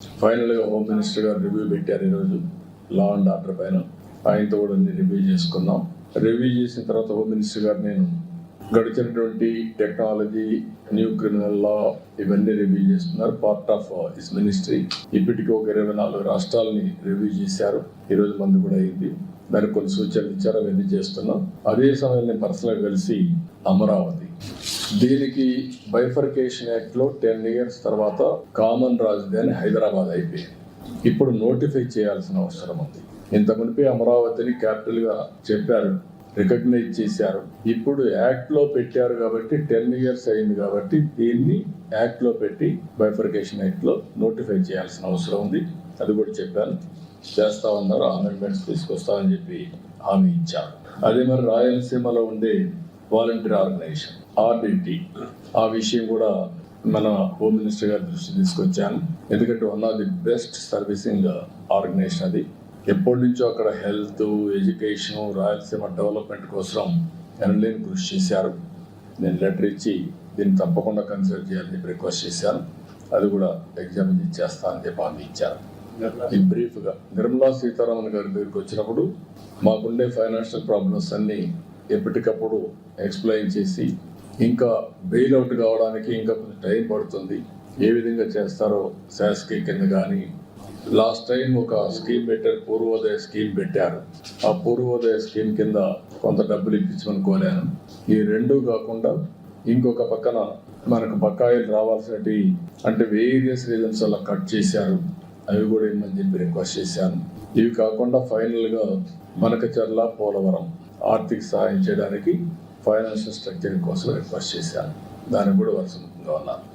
ఫైనల్గా home minister గారు review పెట్టారు ఈరోజు లా అండ్ ఆర్డర్ పైన. ఆయనతో కూడా రివ్యూ చేసుకున్నాం. రివ్యూ చేసిన తర్వాత హోమ్ మినిస్టర్ గారు నేను గడిచినటువంటి టెక్నాలజీ, న్యూ క్రిమినల్ లా ఇవన్నీ రివ్యూ చేస్తున్నారు. Part of his ministry. ఇప్పటికీ ఒక 24 రాష్ట్రాలని రివ్యూ చేశారు. ఈరోజు మంది కూడా అయింది. దానికి కొన్ని సూచనలు ఇచ్చారు, అవన్నీ చేస్తున్నాం. అదే సమయంలో నేను పర్సనల్గా కలిసి అమరావతి దీనికి బైఫర్కేషన్ యాక్ట్ లో 10 years తర్వాత కామన్ రాజధాని హైదరాబాద్ అయిపోయింది. ఇప్పుడు నోటిఫై చేయాల్సిన అవసరం ఉంది. ఇంత మునిపే అమరావతిని క్యాపిటల్ గా చెప్పారు, రికగ్నైజ్ చేశారు. ఇప్పుడు యాక్ట్ లో పెట్టారు కాబట్టి 10 years అయింది కాబట్టి దీన్ని యాక్ట్ లో పెట్టి బైఫర్కేషన్ యాక్ట్ లో నోటిఫై చేయాల్సిన అవసరం ఉంది. అది కూడా చెప్పాను, చేస్తా ఉన్నారు. అమెండ్మెంట్స్ తీసుకొస్తామని చెప్పి హామీ ఇచ్చారు. అదే మరి రాయలసీమలో ఉండే వాలంటీర్ ఆర్గనైజేషన్ RDT, ఆ విషయం కూడా మన హోమ్ మినిస్టర్ గారి దృష్టి తీసుకొచ్చాను. ఎందుకంటే one of the best servicing organisation అది. ఎప్పటి నుంచో అక్కడ హెల్త్, ఎడ్యుకేషన్, రాయలసీమ డెవలప్మెంట్ కోసం ఎనలేని కృషి చేశారు. నేను లెటర్ ఇచ్చి దీన్ని తప్పకుండా కన్సిడర్ చేయాలని చెప్పి రిక్వెస్ట్ చేశాను. అది కూడా ఎగ్జామిన్ చేస్తా అని చెప్పి హామీ ఇచ్చారు. ఈ బ్రీఫ్గా నిర్మలా సీతారామన్ గారి దగ్గరికి వచ్చినప్పుడు మాకుండే ఫైనాన్షియల్ ప్రాబ్లమ్స్ అన్నీ ఎప్పటికప్పుడు ఎక్స్ప్లెయిన్ చేసి, ఇంకా బెయిల్అవుట్ కావడానికి ఇంకా కొంచెం టైం పడుతుంది, ఏ విధంగా చేస్తారో శాసకి కింద కానీ, లాస్ట్ టైం ఒక స్కీమ్ పెట్టారు, పూర్వోదయ స్కీమ్ పెట్టారు. ఆ పూర్వోదయ స్కీమ్ కింద కొంత డబ్బులు ఇప్పించమని కోరాను. ఈ రెండు కాకుండా ఇంకొక పక్కన మనకు బకాయిలు రావాల్సినవి అంటే వేరియస్ రీజన్స్ వల్ల కట్ చేశారు, అవి కూడా ఇమ్మని చెప్పి రిక్వెస్ట్ చేశాను. ఇవి కాకుండా ఫైనల్గా మనకచర్ల, పోలవరం ఆర్థిక సహాయం చేయడానికి ఫైనాన్షియల్ స్ట్రక్చర్ కోసం రిక్వెస్ట్ చేశాను. దానికి కూడా వర్షంగా ఉన్నారు.